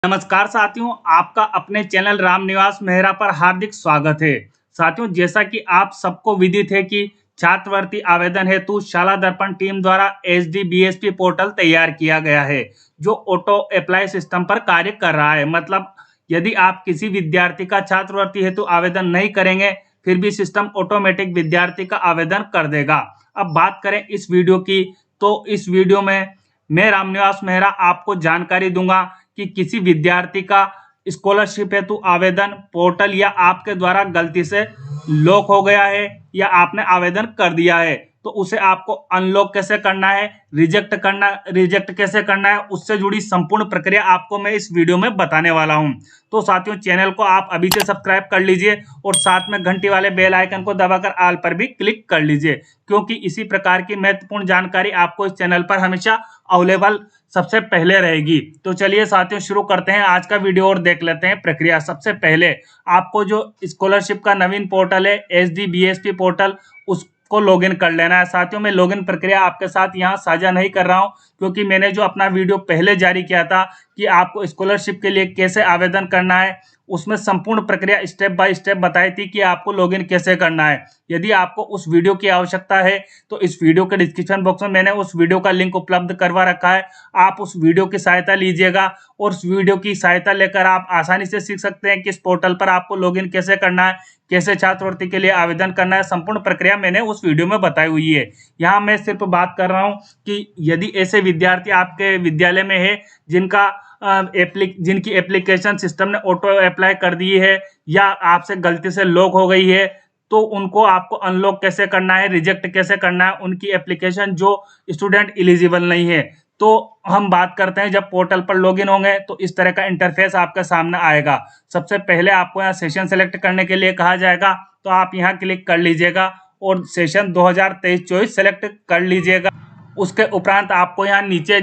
नमस्कार साथियों, आपका अपने चैनल रामनिवास मेहरा पर हार्दिक स्वागत है। साथियों, जैसा कि आप सबको विदित है कि छात्रवृत्ति आवेदन हेतु शाला दर्पण टीम द्वारा एसडी-बीएसपी पोर्टल तैयार किया गया है, जो ऑटो अप्लाई सिस्टम पर कार्य कर रहा है। मतलब यदि आप किसी विद्यार्थी का छात्रवृत्ति हेतु आवेदन नहीं करेंगे, फिर भी सिस्टम ऑटोमेटिक विद्यार्थी का आवेदन कर देगा। अब बात करें इस वीडियो की, तो इस वीडियो में मैं रामनिवास मेहरा आपको जानकारी दूंगा कि किसी विद्यार्थी का स्कॉलरशिप हेतु आवेदन पोर्टल या आपके द्वारा गलती से लॉक हो गया है या आपने आवेदन कर दिया है, तो उसे आपको अनलॉक कैसे करना है, रिजेक्ट कैसे करना है, उससे जुड़ी संपूर्ण प्रक्रिया आपको मैं इस वीडियो में बताने वाला हूं। तो साथियों, चैनल को आप अभी से सब्सक्राइब कर लीजिए और साथ में घंटी वाले बेल आइकन को दबाकर ऑल पर भी क्लिक कर लीजिए, क्योंकि इसी प्रकार की महत्वपूर्ण जानकारी आपको इस चैनल पर हमेशा अवेलेबल सबसे पहले रहेगी। तो चलिए साथियों, शुरू करते हैं आज का वीडियो और देख लेते हैं प्रक्रिया। सबसे पहले आपको जो स्कॉलरशिप का नवीन पोर्टल है एसडी-बीएसपी पोर्टल, उसको लॉगिन कर लेना है। साथियों, मैं लॉगिन प्रक्रिया आपके साथ यहाँ साझा नहीं कर रहा हूँ, क्योंकि मैंने जो अपना वीडियो पहले जारी किया था कि आपको स्कॉलरशिप के लिए कैसे आवेदन करना है, उसमें संपूर्ण प्रक्रिया स्टेप बाय स्टेप बताई थी कि आपको लॉगिन कैसे करना है। यदि आपको उस वीडियो की आवश्यकता है तो इस वीडियो के डिस्क्रिप्शन बॉक्स में मैंने उस वीडियो का लिंक उपलब्ध करवा रखा है। आप उस वीडियो की सहायता लीजिएगा और उस वीडियो की सहायता लेकर आप आसानी से सीख सकते हैं कि इस पोर्टल पर आपको लॉगिन कैसे करना है, कैसे छात्रवृत्ति के लिए आवेदन करना है। संपूर्ण प्रक्रिया मैंने उस वीडियो में बताई हुई है। यहाँ मैं सिर्फ बात कर रहा हूँ कि यदि ऐसे विद्यार्थी आपके विद्यालय में है जिनकी एप्लीकेशन सिस्टम ने ऑटो अप्लाई कर दी है या आपसे गलती से लॉक हो गई है, तो उनको आपको अनलॉक कैसे करना है, रिजेक्ट कैसे करना है, उनकी एप्लीकेशन जो स्टूडेंट एलिजिबल नहीं है। तो हम बात करते हैं, जब पोर्टल पर लॉगिन होंगे तो इस तरह का इंटरफेस आपके सामने आएगा। सबसे पहले आपको यहाँ सेशन सेलेक्ट करने के लिए कहा जाएगा, तो आप यहाँ क्लिक कर लीजिएगा और सेशन 2023-24 सेलेक्ट कर लीजिएगा। उसके उपरांत आपको यहाँ नीचे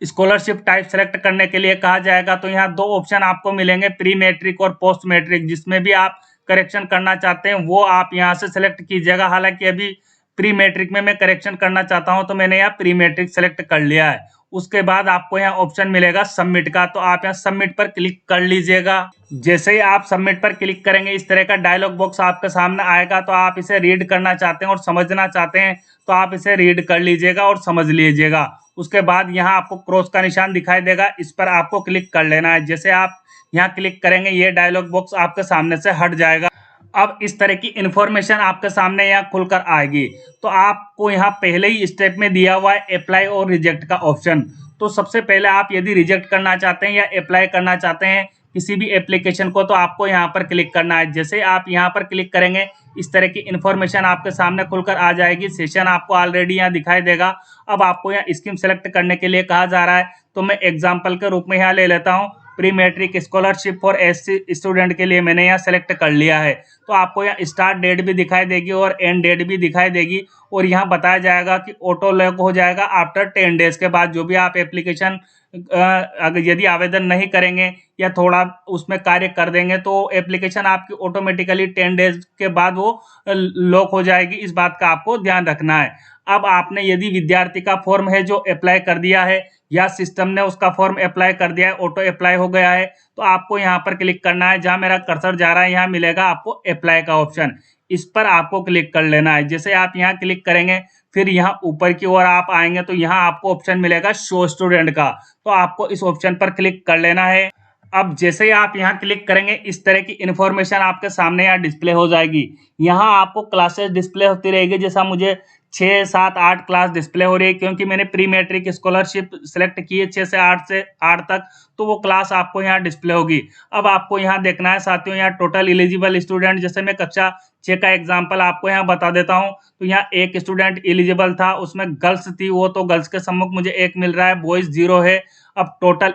स्कॉलरशिप टाइप सेलेक्ट करने के लिए कहा जाएगा। तो यहाँ दो ऑप्शन आपको मिलेंगे, प्री मैट्रिक और पोस्ट मैट्रिक। जिसमें भी आप करेक्शन करना चाहते हैं वो आप यहाँ से सेलेक्ट कीजिएगा। हालांकि अभी प्री मैट्रिक में मैं करेक्शन करना चाहता हूं, तो मैंने यहाँ प्री मैट्रिक सेलेक्ट कर लिया है। उसके बाद आपको यहाँ ऑप्शन मिलेगा सबमिट का, तो आप यहाँ सबमिट पर क्लिक कर लीजिएगा। जैसे ही आप सबमिट पर क्लिक करेंगे, इस तरह का डायलॉग बॉक्स आपके सामने आएगा। तो आप इसे रीड करना चाहते हैं और समझना चाहते हैं तो आप इसे रीड कर लीजिएगा और समझ लीजिएगा। उसके बाद यहाँ आपको क्रॉस का निशान दिखाई देगा, इस पर आपको क्लिक कर लेना है। जैसे आप यहाँ क्लिक करेंगे, ये डायलॉग बॉक्स आपके सामने से हट जाएगा। अब इस तरह की इंफॉर्मेशन आपके सामने यहाँ खुलकर आएगी। तो आपको यहाँ पहले ही स्टेप में दिया हुआ है अप्लाई और रिजेक्ट का ऑप्शन। तो सबसे पहले आप यदि रिजेक्ट करना चाहते हैं या अप्लाई करना चाहते हैं किसी भी एप्लीकेशन को, तो आपको यहाँ पर क्लिक करना है। जैसे आप यहाँ पर क्लिक करेंगे, इस तरह की इंफॉर्मेशन आपके सामने खुलकर आ जाएगी। सेशन आपको ऑलरेडी यहाँ दिखाई देगा। अब आपको यहाँ स्कीम सेलेक्ट करने के लिए कहा जा रहा है, तो मैं एग्जाम्पल के रूप में यहाँ ले लेता हूँ। Pre matric scholarship for SC student के लिए मैंने यहाँ सेलेक्ट कर लिया है। तो आपको यहाँ स्टार्ट डेट भी दिखाई देगी और एंड डेट भी दिखाई देगी, और यहाँ बताया जाएगा कि ऑटो लॉक हो जाएगा आफ्टर 10 डेज के बाद। जो भी आप एप्लीकेशन अगर यदि आवेदन नहीं करेंगे या थोड़ा उसमें कार्य कर देंगे, तो एप्लीकेशन आपकी ऑटोमेटिकली 10 डेज के बाद वो लॉक हो जाएगी। इस बात का आपको ध्यान रखना है। अब आपने यदि विद्यार्थी का फॉर्म है जो अप्लाई कर दिया है या सिस्टम ने उसका फॉर्म अप्लाई कर दिया है, ऑटो अप्लाई हो गया है, तो आपको यहाँ पर क्लिक करना है। जहाँ मेरा कर्सर जा रहा है यहाँ मिलेगा आपको अप्लाई का ऑप्शन, इस पर आपको क्लिक कर लेना है। जैसे आप यहाँ क्लिक करेंगे, फिर यहाँ ऊपर की ओर आप आएंगे तो यहाँ आपको ऑप्शन मिलेगा शो स्टूडेंट का, तो आपको इस ऑप्शन पर क्लिक कर लेना है। अब जैसे ही आप यहाँ क्लिक करेंगे, इस तरह की इंफॉर्मेशन आपके सामने यहाँ डिस्प्ले हो जाएगी। यहाँ आपको क्लासेस डिस्प्ले होती रहेगी। जैसा मुझे 6, 7, 8 क्लास डिस्प्ले हो रही है, क्योंकि मैंने प्री मैट्रिक स्कॉलरशिप सेलेक्ट की है 6 से 8 तक, तो वो क्लास आपको यहाँ डिस्प्ले होगी। अब आपको यहाँ देखना है साथियों, यहाँ टोटल एलिजिबल स्टूडेंट, जैसे मैं कक्षा 6 का एग्जाम्पल आपको यहाँ बता देता हूँ। तो यहाँ एक स्टूडेंट एलिजिबल था, उसमें गर्ल्स थी, वो तो गर्ल्स के सम्मुख मुझे 1 मिल रहा है, बॉयज 0 है। अब टोटल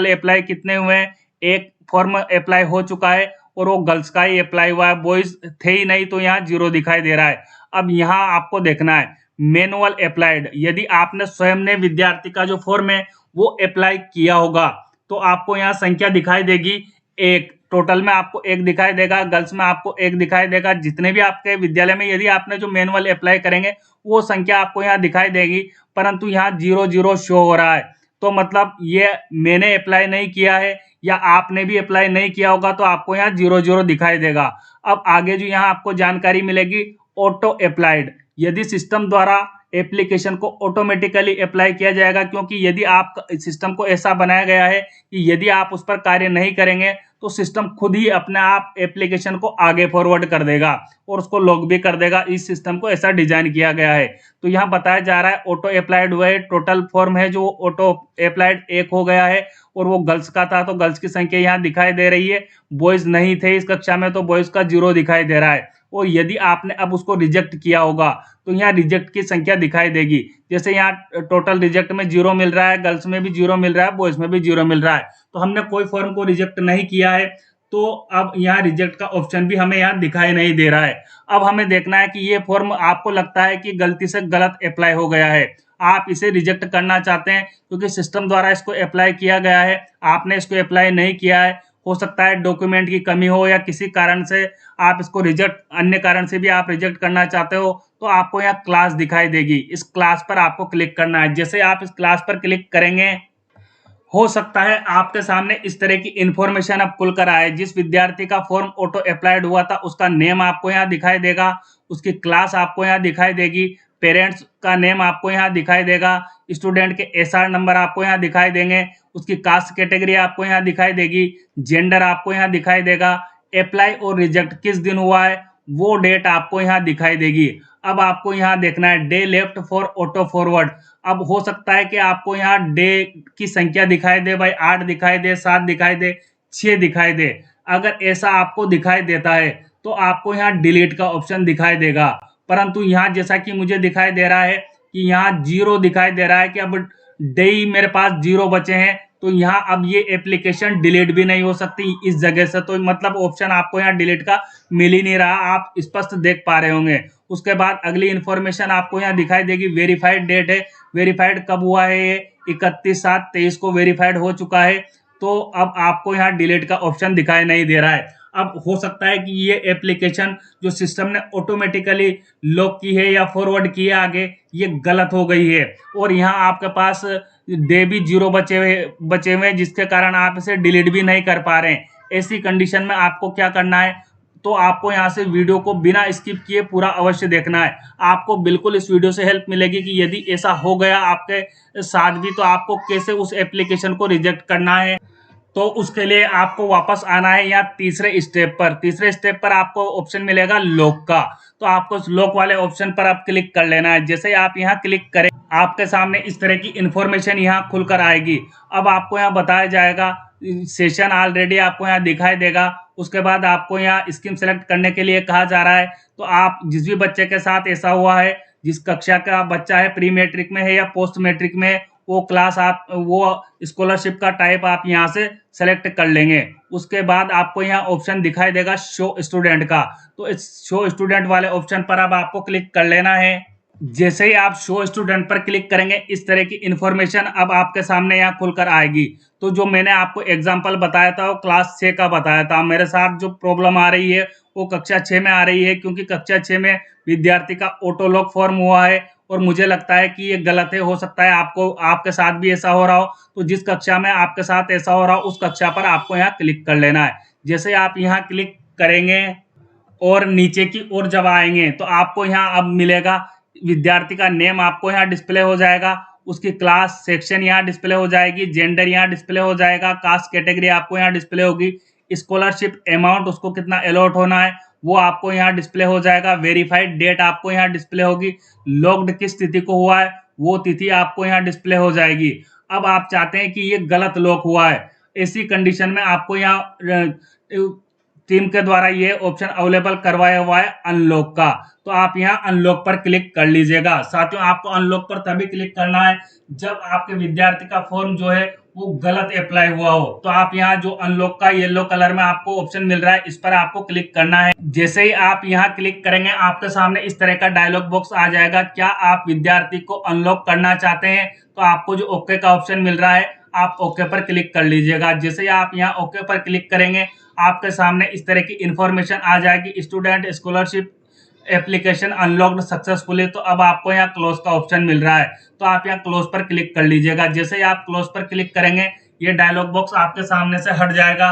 अप्लाई कितने हुए हैं? एक फॉर्म अप्लाई हो चुका है और वो गर्ल्स का ही अप्लाई हुआ है, बॉयज थे ही नहीं, तो यहाँ 0 दिखाई दे रहा है। अब यहाँ आपको देखना है मैनुअल अप्लाइड। यदि आपने स्वयं ने विद्यार्थी का जो फॉर्म है वो अप्लाई किया होगा, तो आपको यहाँ संख्या दिखाई देगी 1। टोटल में आपको 1 दिखाई देगा, गर्ल्स में आपको 1 दिखाई देगा। जितने भी आपके विद्यालय में यदि आपने जो मैनुअल अप्लाई करेंगे वो संख्या आपको यहाँ दिखाई देगी, परंतु यहाँ 0 0 शो हो रहा है। तो मतलब ये मैंने अप्लाई नहीं किया है या आपने भी अप्लाई नहीं किया होगा तो आपको यहाँ 00 दिखाई देगा। अब आगे जो यहाँ आपको जानकारी मिलेगी ऑटो अप्लाइड, यदि सिस्टम द्वारा एप्लीकेशन को ऑटोमेटिकली अप्लाई किया जाएगा, क्योंकि यदि आप सिस्टम को ऐसा बनाया गया है कि यदि आप उस पर कार्य नहीं करेंगे तो सिस्टम खुद ही अपने आप एप्लीकेशन को आगे फॉरवर्ड कर देगा और उसको लॉक भी कर देगा। इस सिस्टम को ऐसा डिजाइन किया गया है। तो यहाँ बताया जा रहा है ऑटो अप्लाइड हुआ है, टोटल फॉर्म है जो ऑटो अप्लाइड 1 हो गया है और वो गर्ल्स का था तो गर्ल्स की संख्या यहाँ दिखाई दे रही है। बॉयज नहीं थे इस कक्षा में तो बॉयज का 0 दिखाई दे रहा है। और यदि आपने अब उसको रिजेक्ट किया होगा तो यहाँ रिजेक्ट की संख्या दिखाई देगी। जैसे यहाँ टोटल रिजेक्ट में 0 मिल रहा है, गर्ल्स में भी 0 मिल रहा है, बॉयज में भी 0 मिल रहा है। तो हमने कोई फॉर्म को रिजेक्ट नहीं किया है तो अब यहाँ रिजेक्ट का ऑप्शन भी हमें यहाँ दिखाई नहीं दे रहा है। अब हमें देखना है कि ये फॉर्म आपको लगता है कि गलती से गलत अप्लाई हो गया है, आप इसे रिजेक्ट करना चाहते हैं क्योंकि सिस्टम द्वारा इसको अप्लाई किया गया है, आपने इसको अप्लाई नहीं किया है। हो सकता है डॉक्यूमेंट की कमी हो या किसी कारण से आप इसको रिजेक्ट, अन्य कारण से भी आप रिजेक्ट करना चाहते हो तो आपको यहाँ क्लास दिखाई देगी। इस क्लास पर आपको क्लिक करना है। जैसे आप इस क्लास पर क्लिक करेंगे हो सकता है आपके सामने इस तरह की इंफॉर्मेशन अब खुलकर आए। जिस विद्यार्थी का फॉर्म ऑटो अप्लाइड हुआ था उसका नेम आपको यहाँ दिखाई देगा, उसकी क्लास आपको यहाँ दिखाई देगी, पेरेंट्स का नेम आपको यहाँ दिखाई देगा, स्टूडेंट के एसआर नंबर आपको यहाँ दिखाई देंगे, उसकी कास्ट कैटेगरी आपको यहाँ दिखाई देगी, जेंडर आपको यहाँ दिखाई देगा, अप्लाई और रिजेक्ट किस दिन हुआ है वो डेट आपको यहाँ दिखाई देगी। अब आपको यहाँ देखना है day left for auto forward. अब हो सकता है कि आपको यहाँ डे की संख्या दिखाई दे, भाई 8 दिखाई दे, 7 दिखाई दे, 6 दिखाई दे। अगर ऐसा आपको दिखाई देता है तो आपको यहाँ डिलीट का ऑप्शन दिखाई देगा। परंतु यहाँ जैसा कि मुझे दिखाई दे रहा है कि यहाँ 0 दिखाई दे रहा है कि अब डे ही मेरे पास 0 बचे हैं तो यहाँ अब ये एप्लीकेशन डिलीट भी नहीं हो सकती इस जगह से। तो मतलब ऑप्शन आपको यहाँ डिलीट का मिल ही नहीं रहा, आप स्पष्ट देख पा रहे होंगे। उसके बाद अगली इंफॉर्मेशन आपको यहाँ दिखाई देगी, वेरीफाइड डेट है। वेरीफाइड कब हुआ है? ये 31/7/23 को वेरीफाइड हो चुका है। तो अब आपको यहाँ डिलीट का ऑप्शन दिखाई नहीं दे रहा है। अब हो सकता है कि ये एप्लीकेशन जो सिस्टम ने ऑटोमेटिकली लॉक की है या फॉरवर्ड की है आगे, ये गलत हो गई है और यहाँ आपके पास डे भी 0 बचे हुए जिसके कारण आप इसे डिलीट भी नहीं कर पा रहे हैं। ऐसी कंडीशन में आपको क्या करना है, तो आपको यहाँ से वीडियो को बिना स्किप किए पूरा अवश्य देखना है। आपको बिल्कुल इस वीडियो से हेल्प मिलेगी कि यदि ऐसा हो गया आपके साथ भी तो आपको कैसे उस एप्लीकेशन को रिजेक्ट करना है। तो उसके लिए आपको वापस आना है यहाँ तीसरे स्टेप पर। तीसरे स्टेप पर आपको ऑप्शन मिलेगा लॉक का, तो आपको उस लॉक वाले ऑप्शन पर आप क्लिक कर लेना है। जैसे आप यहाँ क्लिक करें आपके सामने इस तरह की इंफॉर्मेशन यहाँ खुलकर आएगी। अब आपको यहाँ बताया जाएगा, सेशन ऑलरेडी आपको यहाँ दिखाई देगा। उसके बाद आपको यहाँ स्कीम सेलेक्ट करने के लिए कहा जा रहा है। तो आप जिस भी बच्चे के साथ ऐसा हुआ है, जिस कक्षा का बच्चा है, प्री मैट्रिक में है या पोस्ट मैट्रिक में है, वो क्लास आप वो स्कॉलरशिप का टाइप आप यहाँ से सेलेक्ट कर लेंगे। उसके बाद आपको यहाँ ऑप्शन दिखाई देगा शो स्टूडेंट का, तो इस शो स्टूडेंट वाले ऑप्शन पर अब आपको क्लिक कर लेना है। जैसे ही आप शो स्टूडेंट पर क्लिक करेंगे इस तरह की इंफॉर्मेशन अब आपके सामने यहाँ खुलकर आएगी। तो जो मैंने आपको एग्जांपल बताया था वो क्लास 6 का बताया था। मेरे साथ जो प्रॉब्लम आ रही है वो कक्षा 6 में आ रही है, क्योंकि कक्षा 6 में विद्यार्थी का ऑटो लॉक फॉर्म हुआ है और मुझे लगता है कि ये गलत है। हो सकता है आपको आपके साथ भी ऐसा हो रहा हो, तो जिस कक्षा में आपके साथ ऐसा हो रहा हो उस कक्षा पर आपको यहाँ क्लिक कर लेना है। जैसे आप यहाँ क्लिक करेंगे और नीचे की ओर जब आएंगे तो आपको यहाँ अब मिलेगा विद्यार्थी का नेम आपको यहाँ डिस्प्ले हो जाएगा, उसकी क्लास सेक्शन यहाँ डिस्प्ले हो जाएगी, जेंडर यहाँ डिस्प्ले हो जाएगा, कास्ट कैटेगरी आपको यहाँ डिस्प्ले होगी, स्कॉलरशिप अमाउंट उसको कितना अलॉट होना है वो आपको यहाँ डिस्प्ले हो जाएगा, वेरीफाइड डेट आपको यहाँ डिस्प्ले होगी, लॉक्ड किस तिथि को हुआ है वो तिथि आपको यहाँ डिस्प्ले हो जाएगी। अब आप चाहते हैं कि ये गलत लॉक हुआ है, ऐसी कंडीशन में आपको यहाँ टीम के द्वारा ये ऑप्शन अवेलेबल करवाया हुआ है अनलॉक का, तो आप यहाँ अनलॉक पर क्लिक कर लीजिएगा। साथियों आपको अनलॉक पर तभी क्लिक करना है जब आपके विद्यार्थी का फॉर्म जो है वो गलत अप्लाई हुआ हो। तो आप यहाँ जो अनलॉक का येलो कलर में आपको ऑप्शन मिल रहा है इस पर आपको क्लिक करना है। जैसे ही आप यहाँ क्लिक करेंगे आपके सामने इस तरह का डायलॉग बॉक्स आ जाएगा। क्या आप विद्यार्थी को अनलॉक करना चाहते हैं? तो आपको जो ओके का ऑप्शन मिल रहा है आप ओके पर क्लिक कर लीजिएगा। जैसे ही आप यहाँ ओके पर क्लिक करेंगे आपके सामने इस तरह की इंफॉर्मेशन आ जाएगी, student scholarship application unlocked successfully, तो अब आपको यहाँ क्लोज का ऑप्शन मिल रहा है, तो आप यहाँ क्लोज पर क्लिक कर लीजिएगा। जैसे ही आप क्लोज पर क्लिक करेंगे, ये डायलॉग बॉक्स आपके सामने से हट जाएगा।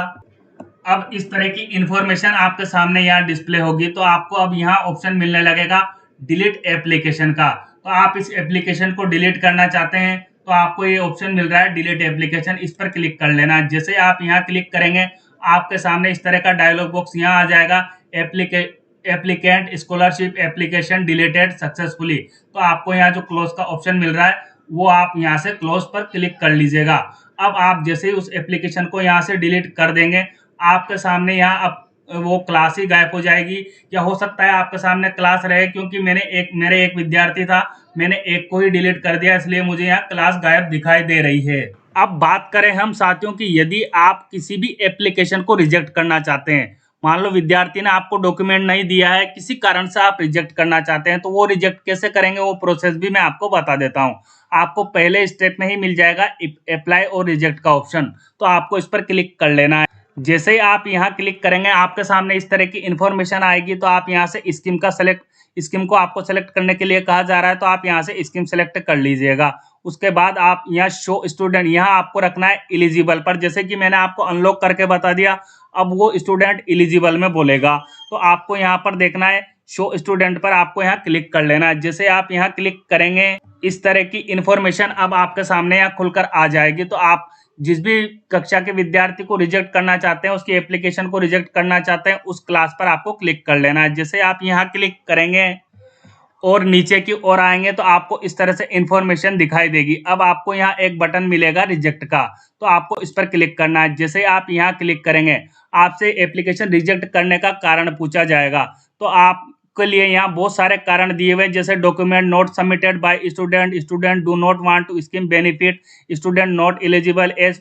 अब इस तरह की इंफॉर्मेशन आपके सामने यहाँ डिस्प्ले होगी, तो आपको अब यहाँ ऑप्शन मिलने लगेगा डिलीट एप्लीकेशन का। तो आप इस एप्लीकेशन को डिलीट करना चाहते हैं, तो आपको ये ऑप्शन मिल रहा है डिलीट एप्लीकेशन, इस पर क्लिक कर लेना। जैसे आप यहाँ क्लिक करेंगे, आपके सामने इस तरह का डायलॉग बॉक्स यहाँ आ जाएगा, applicant scholarship application deleted successfully. तो आपको यहाँ जो क्लोज का ऑप्शन मिल रहा है, वो आप यहाँ से क्लोज पर क्लिक कर लीजिएगा। अब आप जैसे ही उस एप्लीकेशन को यहाँ से डिलीट कर देंगे, आपके सामने यहाँ अब वो क्लास ही गायब हो जाएगी, या हो सकता है आपके सामने क्लास रहे, क्योंकि मेरे एक विद्यार्थी था, मैंने एक को ही डिलीट कर दिया, इसलिए मुझे यहाँ क्लास गायब दिखाई दे रही है। अब बात करें हम साथियों की, यदि आप किसी भी एप्लीकेशन को रिजेक्ट करना चाहते हैं, मान लो विद्यार्थी ने आपको डॉक्यूमेंट नहीं दिया है, किसी कारण से आप रिजेक्ट करना चाहते हैं, तो वो रिजेक्ट कैसे करेंगे, वो प्रोसेस भी मैं आपको बता देता हूँ। आपको पहले स्टेप में ही मिल जाएगा अप्लाई और रिजेक्ट का ऑप्शन, तो आपको इस पर क्लिक कर लेना है। जैसे ही आप यहाँ क्लिक करेंगे, आपके सामने इस तरह की इंफॉर्मेशन आएगी, तो आप यहाँ से स्कीम को आपको सेलेक्ट करने के लिए कहा जा रहा है, तो आप यहाँ से स्कीम सेलेक्ट कर लीजिएगा। उसके बाद आप यहाँ शो स्टूडेंट, यहाँ आपको रखना है एलिजिबल पर, जैसे कि मैंने आपको अनलॉक करके बता दिया, अब वो स्टूडेंट एलिजिबल में बोलेगा, तो आपको यहाँ पर देखना है शो स्टूडेंट पर, आपको यहाँ क्लिक कर लेना है। जैसे आप यहाँ क्लिक करेंगे, इस तरह की इंफॉर्मेशन अब आपके सामने यहाँ खुलकर आ जाएगी। तो आप जिस भी कक्षा के विद्यार्थी को रिजेक्ट करना चाहते हैं, उसकी एप्लीकेशन को रिजेक्ट करना चाहते हैं, उस क्लास पर आपको क्लिक कर लेना है। जैसे आप यहाँ क्लिक करेंगे और नीचे की ओर आएंगे, तो आपको इस तरह से इंफॉर्मेशन दिखाई देगी। अब आपको यहाँ एक बटन मिलेगा रिजेक्ट का, तो आपको इस पर क्लिक करना है। जैसे आप यहाँ क्लिक करेंगे, आपसे एप्लीकेशन रिजेक्ट करने का कारण पूछा जाएगा, तो आपके लिए यहाँ बहुत सारे कारण दिए हुए, जैसे document not submitted by student do not want to scheme benefit, student not eligible as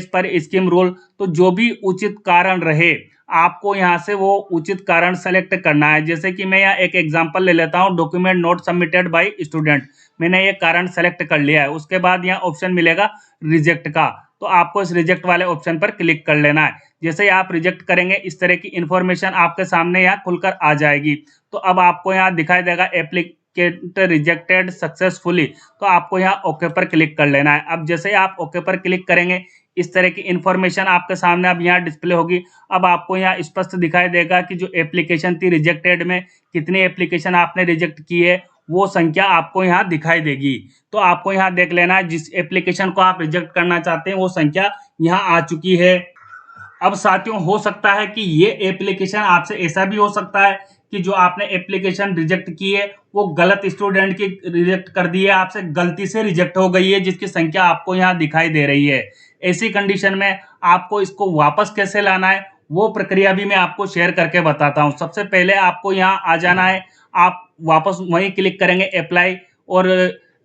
per scheme rule. तो जो भी उचित कारण रहे, आपको यहाँ से वो उचित कारण सेलेक्ट करना है। जैसे कि मैं यहाँ एक एग्जांपल ले लेता हूँ, document not submitted by student, मैंने ये कारण सेलेक्ट कर लिया है। उसके बाद यहाँ ऑप्शन मिलेगा रिजेक्ट का, तो आपको इस रिजेक्ट वाले ऑप्शन पर क्लिक कर लेना है। जैसे ही आप रिजेक्ट करेंगे, इस तरह की इंफॉर्मेशन आपके सामने यहाँ खुलकर आ जाएगी। तो अब आपको यहाँ दिखाई देगा एप्लीकेंट रिजेक्टेड सक्सेसफुली, तो आपको यहाँ ओके पर क्लिक कर लेना है। अब जैसे ही आप ओके पर क्लिक करेंगे, इस तरह की इंफॉर्मेशन आपके सामने अब यहाँ डिस्प्ले होगी। अब आपको यहाँ स्पष्ट दिखाई देगा कि जो एप्लीकेशन थी रिजेक्टेड में, कितनी एप्लीकेशन आपने रिजेक्ट की है, वो संख्या आपको यहाँ दिखाई देगी। तो आपको यहाँ देख लेना है, जिस एप्लीकेशन को आप रिजेक्ट करना चाहते हैं, वो संख्या यहाँ आ चुकी है। अब साथियों, हो सकता है कि ये एप्लीकेशन आपसे ऐसा भी हो सकता है कि जो आपने एप्लीकेशन रिजेक्ट की है, वो गलत स्टूडेंट की रिजेक्ट कर दी है, आपसे गलती से रिजेक्ट हो गई है, जिसकी संख्या आपको यहाँ दिखाई दे रही है। ऐसी कंडीशन में आपको इसको वापस कैसे लाना है, वो प्रक्रिया भी मैं आपको शेयर करके बताता हूँ। सबसे पहले आपको यहाँ आ जाना है, आप वापस वहीं क्लिक करेंगे अप्लाई और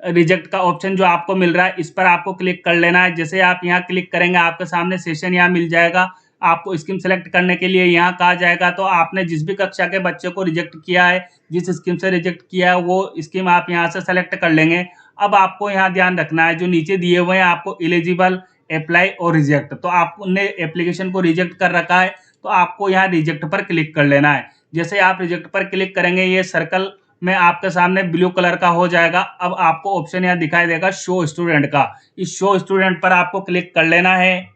रिजेक्ट का ऑप्शन जो आपको मिल रहा है, इस पर आपको क्लिक कर लेना है। जैसे आप यहाँ क्लिक करेंगे, आपके सामने सेशन यहाँ मिल जाएगा। आपको स्कीम सेलेक्ट करने के लिए यहाँ कहा जाएगा, तो आपने जिस भी कक्षा के बच्चे को रिजेक्ट किया है, जिस स्कीम से रिजेक्ट किया है, वो स्कीम आप यहाँ से सेलेक्ट कर लेंगे। अब आपको यहाँ ध्यान रखना है, जो नीचे दिए हुए हैं आपको एलिजिबल, अप्लाई और रिजेक्ट, तो आपने एप्लीकेशन को रिजेक्ट कर रखा है, तो आपको यहाँ रिजेक्ट पर क्लिक कर लेना है। जैसे आप रिजेक्ट पर क्लिक करेंगे, ये सर्कल में आपके सामने ब्लू कलर का हो जाएगा। अब आपको ऑप्शन यहाँ दिखाई देगा शो स्टूडेंट का, इस शो स्टूडेंट पर आपको क्लिक कर लेना है।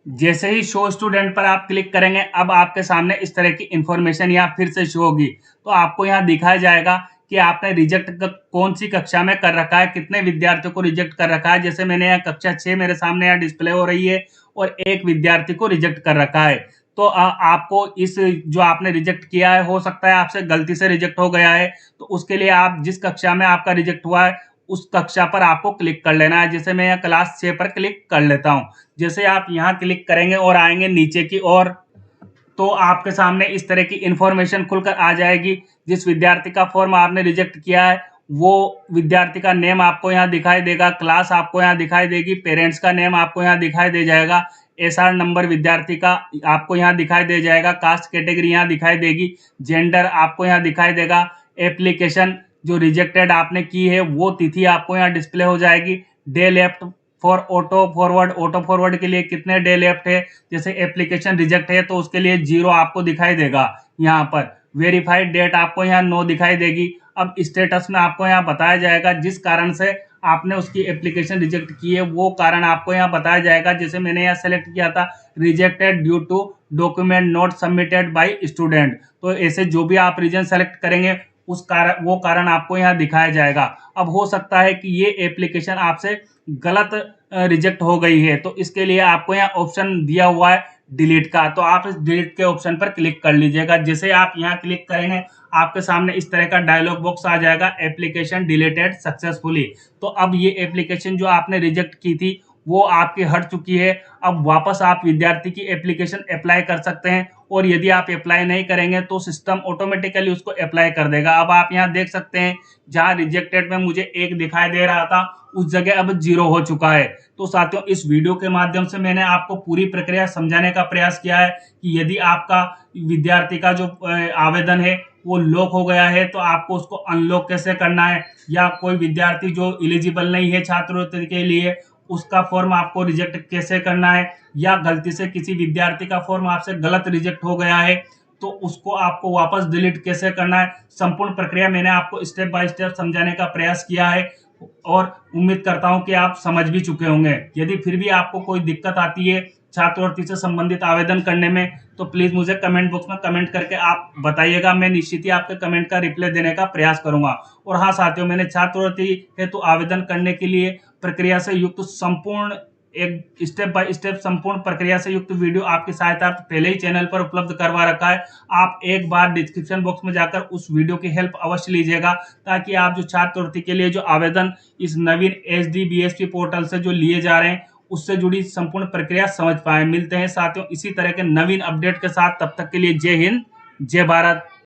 जैसे ही शो स्टूडेंट पर आप क्लिक करेंगे, अब आपके सामने इस तरह की इंफॉर्मेशन यहाँ फिर से शो होगी। तो आपको यहाँ दिखाया जाएगा कि आपने रिजेक्ट कौन सी कक्षा में कर रखा है, कितने विद्यार्थियों को रिजेक्ट कर रखा है। जैसे मैंने यहाँ कक्षा 6 मेरे सामने यहाँ डिस्प्ले हो रही है, और एक विद्यार्थी को रिजेक्ट कर रखा है। तो आपको इस जो आपने रिजेक्ट किया है, हो सकता है आपसे गलती से रिजेक्ट हो गया है, तो उसके लिए आप जिस कक्षा में आपका रिजेक्ट हुआ है, उस कक्षा पर आपको क्लिक कर लेना है। जैसे मैं यहाँ क्लास 6 पर क्लिक कर लेता हूँ। जैसे आप यहाँ क्लिक करेंगे और आएंगे नीचे की ओर, तो आपके सामने इस तरह की इंफॉर्मेशन खुलकर आ जाएगी। जिस विद्यार्थी का फॉर्म आपने रिजेक्ट किया है, वो विद्यार्थी का नेम आपको यहाँ दिखाई देगा, क्लास आपको यहाँ दिखाई देगी, पेरेंट्स का नेम आपको यहाँ दिखाई दे जाएगा, एसआर नंबर विद्यार्थी का आपको यहाँ दिखाई दे जाएगा, कास्ट कैटेगरी यहाँ दिखाई देगी, जेंडर आपको यहाँ दिखाई देगा, एप्लीकेशन जो रिजेक्टेड आपने की है वो तिथि आपको यहाँ डिस्प्ले हो जाएगी, day left for auto forward के लिए कितने डे लेफ्ट है। जैसे एप्लीकेशन रिजेक्ट है, तो उसके लिए 0 आपको दिखाई देगा यहाँ पर। वेरीफाइड डेट आपको यहाँ नो दिखाई देगी। अब स्टेटस में आपको यहाँ बताया जाएगा जिस कारण से आपने उसकी एप्लीकेशन रिजेक्ट की है, वो कारण आपको यहाँ बताया जाएगा। जैसे मैंने यहाँ सेलेक्ट किया था rejected due to document not submitted by student, तो ऐसे जो भी आप रीजन सेलेक्ट करेंगे उस कारण वो कारण आपको यहाँ दिखाया जाएगा। अब हो सकता है कि ये एप्लीकेशन आपसे गलत रिजेक्ट हो गई है, तो इसके लिए आपको यहाँ ऑप्शन दिया हुआ है डिलीट का, तो आप इस डिलीट के ऑप्शन पर क्लिक कर लीजिएगा। जैसे आप यहाँ क्लिक करेंगे आपके सामने इस तरह का डायलॉग बॉक्स आ जाएगा, एप्लीकेशन डिलीटेड सक्सेसफुली। तो अब ये एप्लीकेशन जो आपने रिजेक्ट की थी वो आपकी हट चुकी है। अब वापस आप विद्यार्थी की एप्लीकेशन अप्लाई कर सकते हैं, और यदि आप अप्लाई नहीं करेंगे तो सिस्टम ऑटोमेटिकली उसको अप्लाई कर देगा। अब आप यहाँ देख सकते हैं जहाँ रिजेक्टेड में मुझे 1 दिखाई दे रहा था उस जगह अब 0 हो चुका है। तो साथियों, इस वीडियो के माध्यम से मैंने आपको पूरी प्रक्रिया समझाने का प्रयास किया है कि यदि आपका विद्यार्थी का जो आवेदन है वो लॉक हो गया है तो आपको उसको अनलॉक कैसे करना है, या कोई विद्यार्थी जो एलिजिबल नहीं है छात्रवृत्ति के लिए उसका फॉर्म आपको रिजेक्ट कैसे करना है, या गलती से किसी विद्यार्थी का फॉर्म आपसे गलत रिजेक्ट हो गया है तो उसको आपको वापस डिलीट कैसे करना है, संपूर्ण प्रक्रिया मैंने आपको स्टेप बाय स्टेप समझाने का प्रयास किया है, और उम्मीद करता हूं कि आप समझ भी चुके होंगे। यदि फिर भी आपको कोई दिक्कत आती है छात्रवृत्ति से संबंधित आवेदन करने में तो प्लीज मुझे कमेंट बॉक्स में कमेंट करके आप बताइएगा, मैं निश्चित ही आपके कमेंट का रिप्लाई देने का प्रयास करूंगा। और हाँ साथियों, मैंने छात्रवृत्ति हेतु आवेदन करने के लिए प्रक्रिया से युक्त संपूर्ण एक स्टेप बाय स्टेप संपूर्ण प्रक्रिया से युक्त वीडियो आपकी सहायता पहले ही चैनल पर उपलब्ध करवा रखा है। आप एक बार डिस्क्रिप्शन बॉक्स में जाकर उस वीडियो की हेल्प अवश्य लीजिएगा, ताकि आप जो छात्रवृत्ति के लिए जो आवेदन इस नवीन HDBSP पोर्टल से जो लिए जा रहे हैं उससे जुड़ी संपूर्ण प्रक्रिया समझ पाए। मिलते हैं साथियों इसी तरह के नवीन अपडेट के साथ, तब तक के लिए जय हिंद, जय भारत।